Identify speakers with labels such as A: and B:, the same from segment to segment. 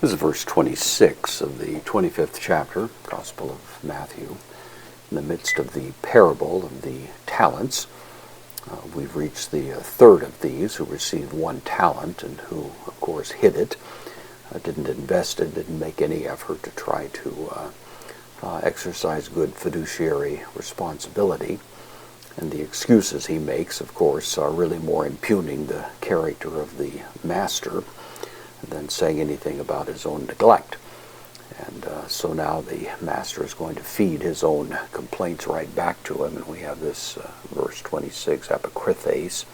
A: This is verse 26 of the 25th chapter, Gospel of Matthew. In the midst of the parable of the talents, we've reached the third of these who received 1 talent and who, of course, hid it, didn't invest it, didn't make any effort to try to exercise good fiduciary responsibility. And the excuses he makes, of course, are really more impugning the character of the master than saying anything about his own neglect. And so now the master is going to feed his own complaints right back to him, and we have this verse 26, apokrithes.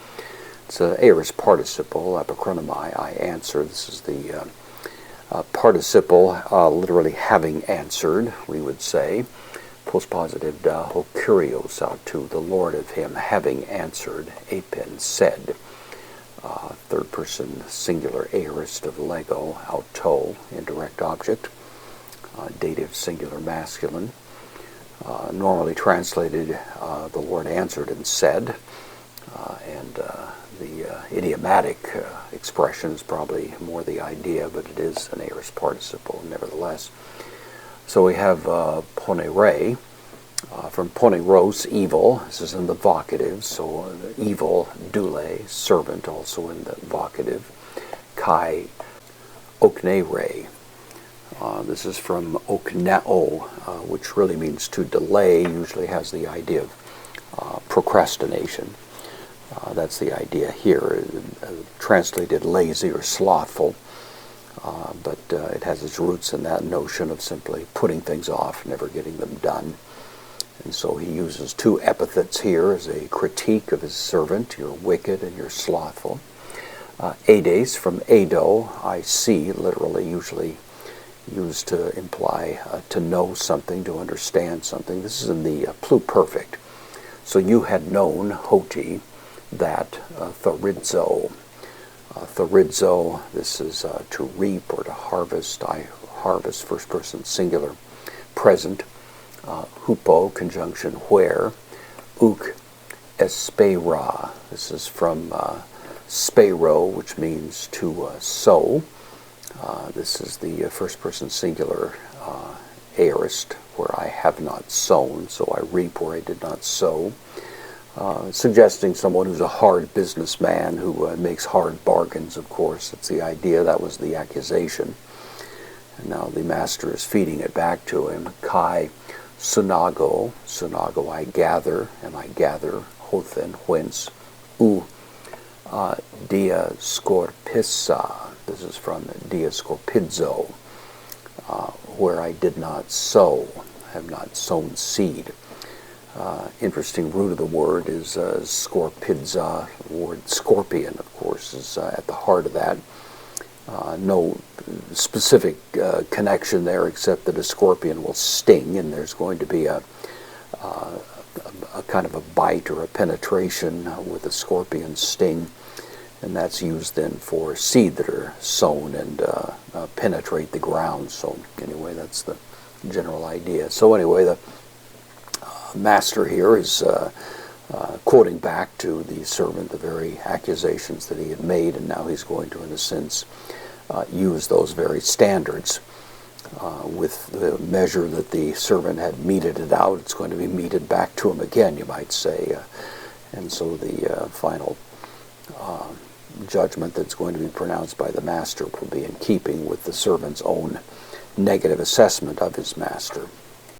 A: It's an aorist participle, apokrinomai, I answer. This is the participle literally having answered, we would say. Postpositive da ho kurios autou, the Lord of him having answered, apin said. Third person singular aorist of lego, autou, indirect object, dative singular masculine. Normally translated, the Lord answered and said, and the idiomatic expression is probably more the idea, but it is an aorist participle nevertheless. So we have ponere, from poneros, evil. This is in the vocative, so evil, dule, servant, also in the vocative. Kai, oknere. This is from oknao, which really means to delay, usually has the idea of procrastination. That's the idea here, translated lazy or slothful. But it has its roots in that notion of simply putting things off, never getting them done. And so he uses 2 epithets here as a critique of his servant. You're wicked and you're slothful. Ades, from edo, I see, literally, usually used to imply to know something, to understand something. This is in the pluperfect. So you had known, hoti, that thoridzo. Thoridzo, this is to reap or to harvest. I harvest, first person singular, present. Hupo, conjunction where. Uk espera. This is from spero, which means to sow. This is the first person singular aorist, where I have not sown, so I reap where I did not sow. Suggesting someone who's a hard businessman who makes hard bargains, of course. That's the idea. That was the accusation. And now the master is feeding it back to him. Kai sunago. Sunago, I gather, and I gather. Hothen, whence. U diascorpissa. This is from diascorpidzo, where I did not sow. I have not sown seed. Interesting root of the word is scorpidza. The word scorpion, of course, is at the heart of that. No specific connection there, except that a scorpion will sting, and there's going to be a kind of a bite or a penetration with a scorpion's sting, and that's used then for seed that are sown and penetrate the ground. So anyway, that's the general idea. So anyway, the master here is quoting back to the servant the very accusations that he had made, and now he's going to, in a sense, use those very standards. With the measure that the servant had meted it out, it's going to be meted back to him again, you might say. And so the final judgment that's going to be pronounced by the master will be in keeping with the servant's own negative assessment of his master.